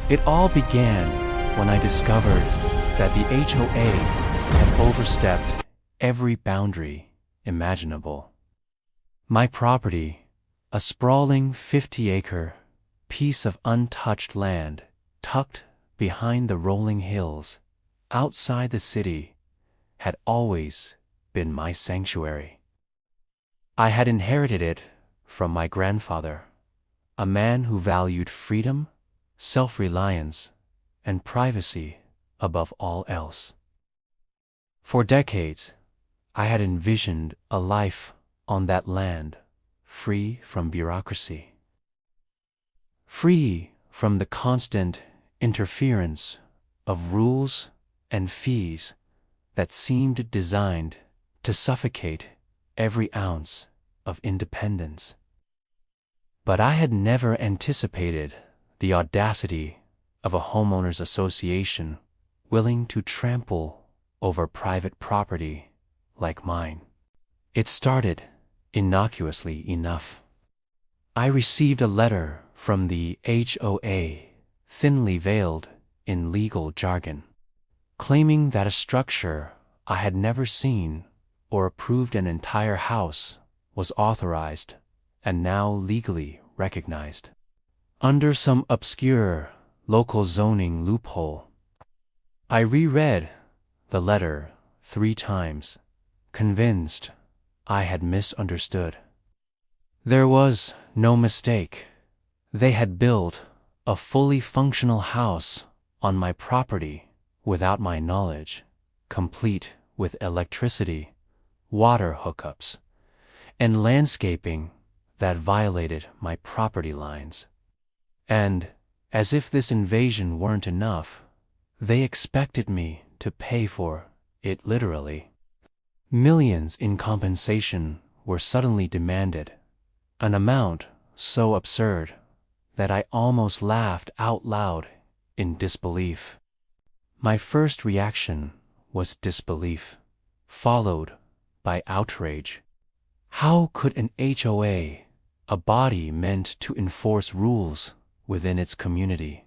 It all began when I discovered that the HOA had overstepped every boundary imaginable. My property, a sprawling 50-acre piece of untouched land tucked behind the rolling hills outside the city, had always been my sanctuary. I had inherited it from my grandfather, a man who valued freedom, self-reliance, and privacy above all else. For decades, I had envisioned a life on that land, free from bureaucracy, free from the constant interference of rules and fees that seemed designed to suffocate every ounce of independence. But I had never anticipated the audacity of a homeowners association willing to trample over private property like mine. It started innocuously enough. I received a letter from the HOA, thinly veiled in legal jargon, claiming that a structure I had never seen or approved an entire house was authorized and now legally recognized under some obscure local zoning loophole. I reread the letter 3 times, convinced I had misunderstood. There was no mistake. They had built a fully functional house on my property without my knowledge, complete with electricity, water hookups, and landscaping that violated my property lines. And, as if this invasion weren't enough, they expected me to pay for it literally. Millions in compensation were suddenly demanded, an amount so absurd that I almost laughed out loud in disbelief. My first reaction was disbelief, followed by outrage. How could an HOA, a body meant to enforce rules within its community,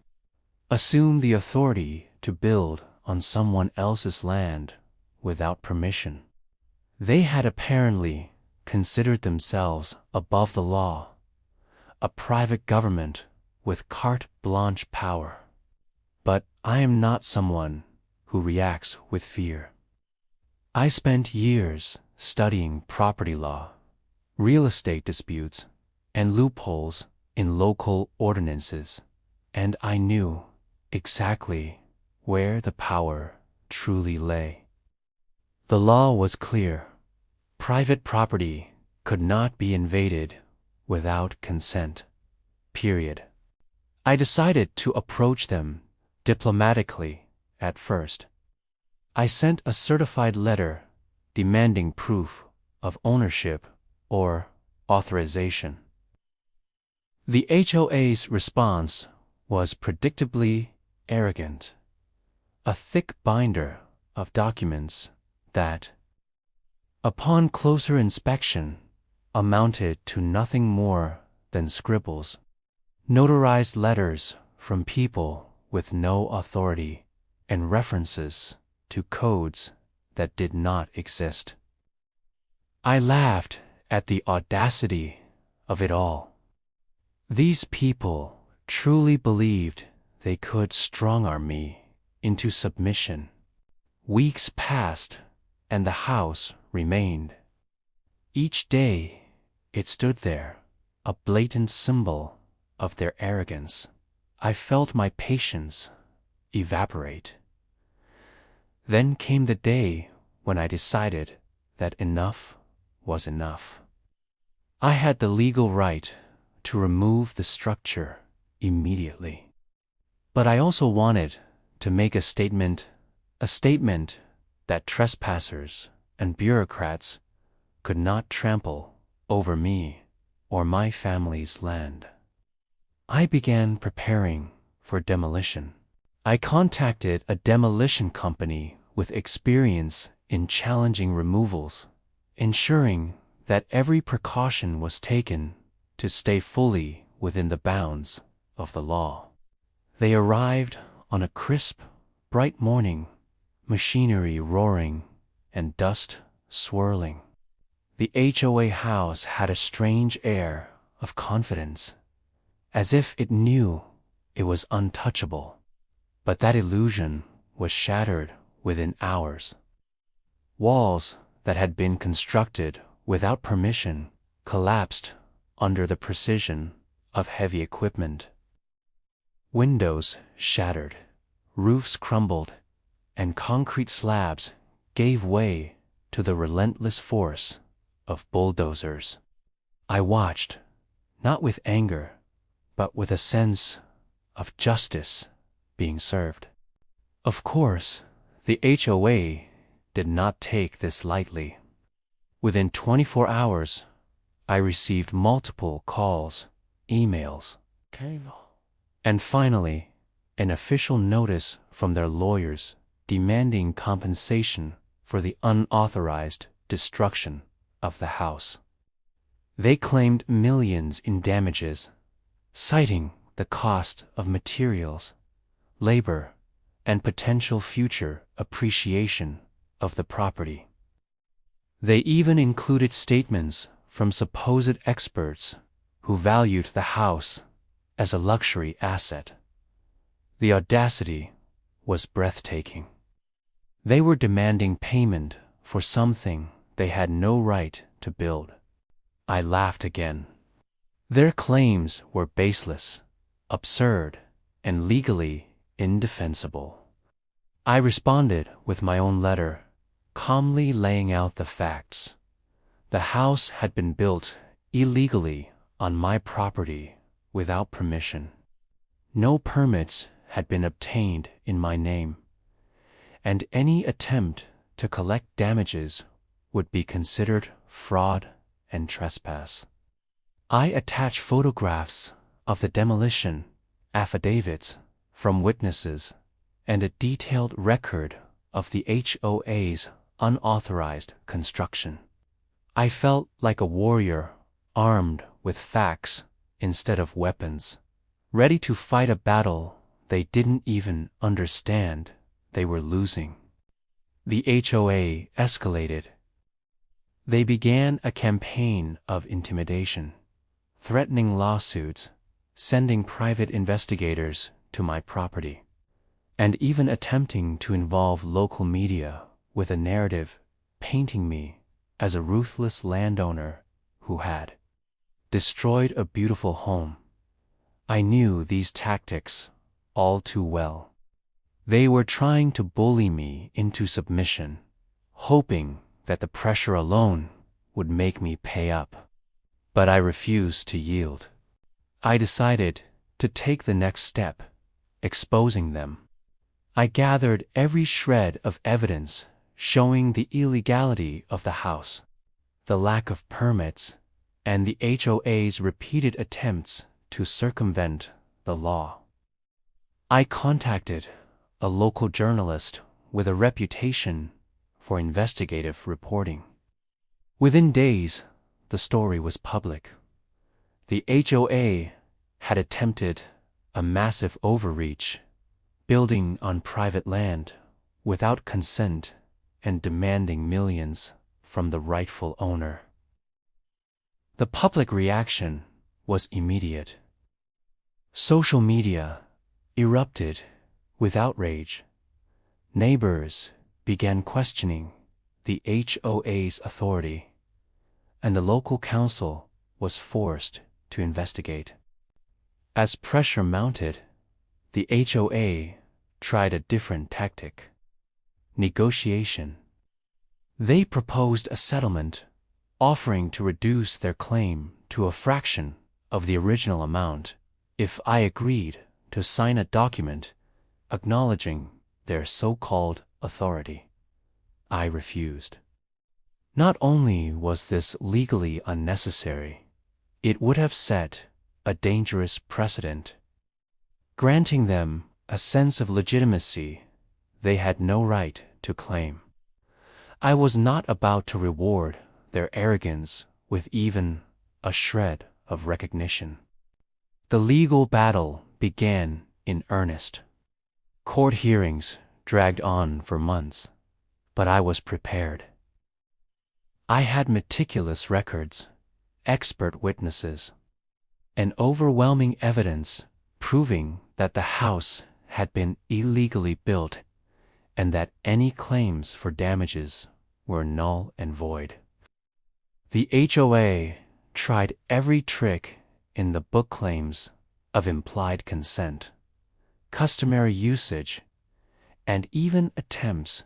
assume the authority to build on someone else's land without permission? They had apparently considered themselves above the law, a private government with carte blanche power. But I am not someone who reacts with fear. I spent years studying property law, real estate disputes, and loopholes in local ordinances, and I knew exactly where the power truly lay. The law was clear. Private property could not be invaded without consent. Period. I decided to approach them diplomatically at first. I sent a certified letter demanding proof of ownership or authorization. The HOA's response was predictably arrogant, a thick binder of documents that, upon closer inspection, amounted to nothing more than scribbles, notarized letters from people with no authority, and references to codes that did not exist. I laughed at the audacity of it all. These people truly believed they could strong-arm me into submission. Weeks passed, and the house remained. Each day, it stood there, a blatant symbol of their arrogance. I felt my patience evaporate. Then came the day when I decided that enough was enough. I had the legal right to remove the structure immediately. But I also wanted to make a statement that trespassers and bureaucrats could not trample over me or my family's land. I began preparing for demolition. I contacted a demolition company with experience in challenging removals, ensuring that every precaution was taken to stay fully within the bounds of the law. They arrived on a crisp, bright morning, machinery roaring and dust swirling. The HOA house had a strange air of confidence, as if it knew it was untouchable. But that illusion was shattered within hours. Walls that had been constructed without permission collapsed under the precision of heavy equipment. Windows shattered, roofs crumbled, and concrete slabs gave way to the relentless force of bulldozers. I watched, not with anger, but with a sense of justice being served. Of course, the HOA did not take this lightly. Within 24 hours, I received multiple calls, emails, and finally, an official notice from their lawyers demanding compensation for the unauthorized destruction of the house. They claimed millions in damages, citing the cost of materials, labor, and potential future appreciation of the property. They even included statements from supposed experts who valued the house as a luxury asset. The audacity was breathtaking. They were demanding payment for something they had no right to build. I laughed again. Their claims were baseless, absurd, and legally indefensible. I responded with my own letter, calmly laying out the facts. The house had been built illegally on my property without permission. No permits had been obtained in my name, and any attempt to collect damages would be considered fraud and trespass. I attached photographs of the demolition, affidavits from witnesses, and a detailed record of the HOA's unauthorized construction. I felt like a warrior armed with facts instead of weapons, ready to fight a battle they didn't even understand they were losing. The HOA escalated. They began a campaign of intimidation, threatening lawsuits, sending private investigators to my property, and even attempting to involve local media with a narrative painting me as a ruthless landowner who had destroyed a beautiful home. I knew these tactics all too well. They were trying to bully me into submission, hoping that the pressure alone would make me pay up. But I refused to yield. I decided to take the next step, exposing them. I gathered every shred of evidence showing the illegality of the house, the lack of permits, and the HOA's repeated attempts to circumvent the law. I contacted a local journalist with a reputation for investigative reporting. Within days, the story was public. The HOA had attempted a massive overreach, building on private land without consent and demanding millions from the rightful owner. The public reaction was immediate. Social media erupted with outrage. Neighbors began questioning the HOA's authority, and the local council was forced to investigate. As pressure mounted, the HOA tried a different tactic: negotiation. They proposed a settlement, offering to reduce their claim to a fraction of the original amount if I agreed to sign a document acknowledging their so-called authority. I refused. Not only was this legally unnecessary, it would have set a dangerous precedent, granting them a sense of legitimacy they had no right to claim. I was not about to reward their arrogance with even a shred of recognition. The legal battle began in earnest. Court hearings dragged on for months, but I was prepared. I had meticulous records, expert witnesses, and overwhelming evidence proving that the house had been illegally built and that any claims for damages were null and void. The HOA tried every trick in the book claims of implied consent, customary usage, and even attempts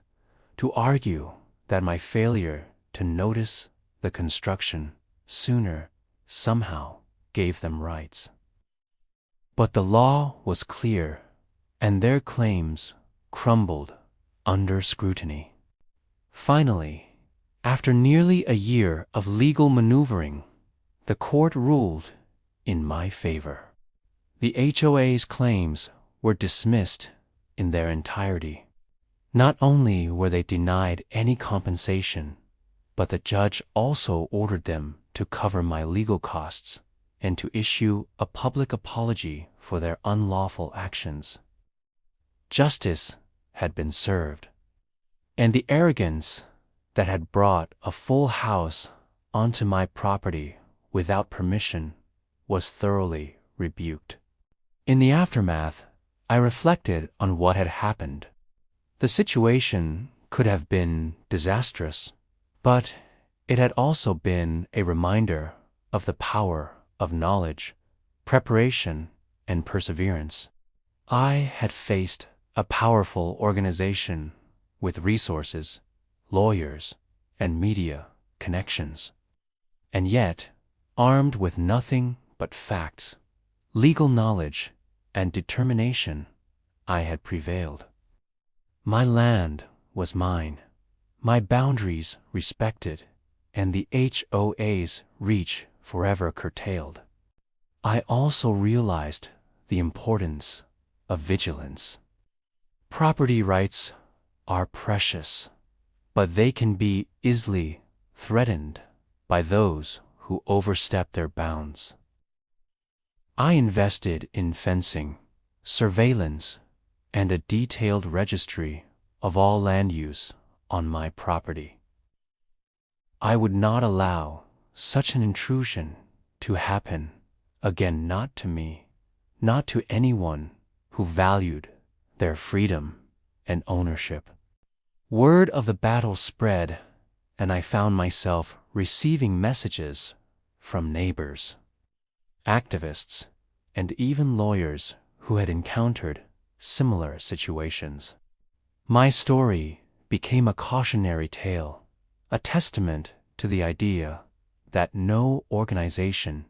to argue that my failure to notice the construction sooner somehow gave them rights. But the law was clear, and their claims crumbled under scrutiny. Finally, after nearly a year of legal maneuvering, the court ruled in my favor. The HOA's claims were dismissed in their entirety. Not only were they denied any compensation, but the judge also ordered them to cover my legal costs and to issue a public apology for their unlawful actions. Justice had been served, and the arrogance that had brought a full house onto my property without permission was thoroughly rebuked. In the aftermath, I reflected on what had happened. The situation could have been disastrous, but it had also been a reminder of the power of knowledge, preparation, and perseverance. I had faced a powerful organization with resources, lawyers, and media connections. And yet, armed with nothing but facts, legal knowledge, and determination, I had prevailed. My land was mine, my boundaries respected, and the HOA's reach forever curtailed. I also realized the importance of vigilance. Property rights are precious, but they can be easily threatened by those who overstep their bounds. I invested in fencing, surveillance, and a detailed registry of all land use on my property. I would not allow such an intrusion to happen again, not to me, not to anyone who valued their freedom and ownership. Word of the battle spread, and I found myself receiving messages from neighbors, activists, and even lawyers who had encountered similar situations. My story became a cautionary tale, a testament to the idea that no organization,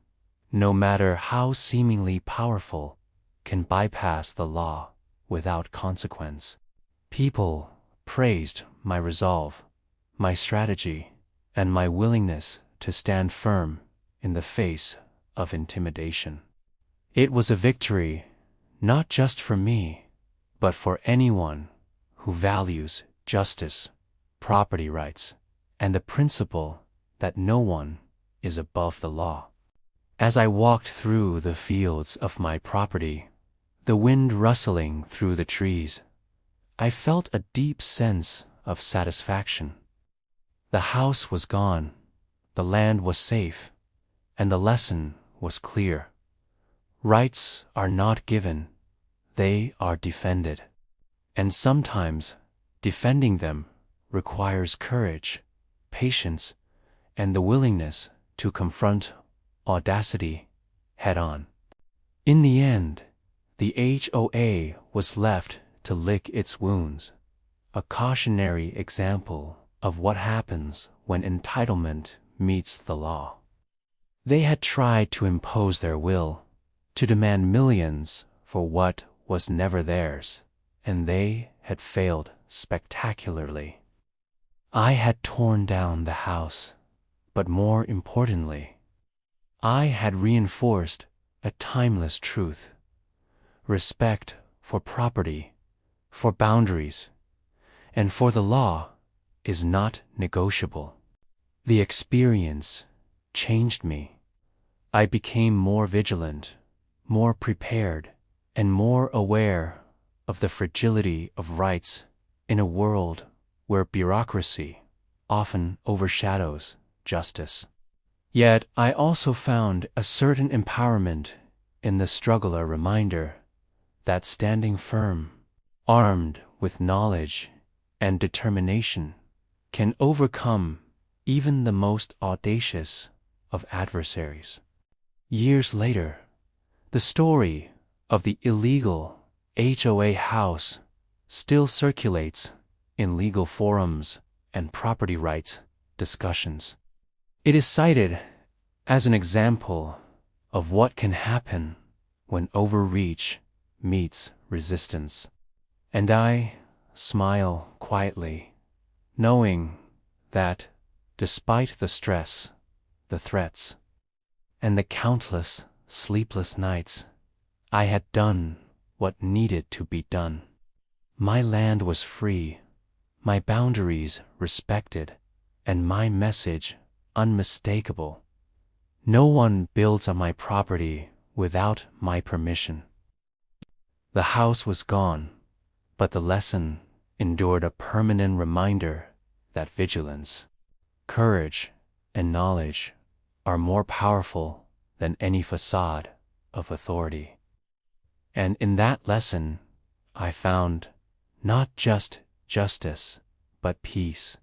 no matter how seemingly powerful, can bypass the law without consequence. People praised my resolve, my strategy, and my willingness to stand firm in the face of intimidation. It was a victory not just for me, but for anyone who values justice, property rights, and the principle that no one is above the law. As I walked through the fields of my property, the wind rustling through the trees, I felt a deep sense of satisfaction. The house was gone, the land was safe, and the lesson was clear. Rights are not given, they are defended. And sometimes defending them requires courage, patience, and the willingness to confront audacity head-on. In the end, the HOA was left to lick its wounds, a cautionary example of what happens when entitlement meets the law. They had tried to impose their will, to demand millions for what was never theirs, and they had failed spectacularly. I had torn down the house, but more importantly, I had reinforced a timeless truth: respect for property, for boundaries, and for the law is not negotiable. The experience changed me. I became more vigilant, more prepared, and more aware of the fragility of rights in a world where bureaucracy often overshadows justice. Yet I also found a certain empowerment in the struggle, a reminder that standing firm, armed with knowledge and determination, can overcome even the most audacious of adversaries. Years later, the story of the illegal HOA house still circulates in legal forums and property rights discussions. It is cited as an example of what can happen when overreach meets resistance. And I smile quietly, knowing that despite the stress, the threats, and the countless sleepless nights, I had done what needed to be done. My land was free, my boundaries respected, and my message unmistakable. No one builds on my property without my permission. The house was gone, but the lesson endured, a permanent reminder that vigilance, courage, and knowledge are more powerful than any facade of authority. And in that lesson, I found not just justice, but peace.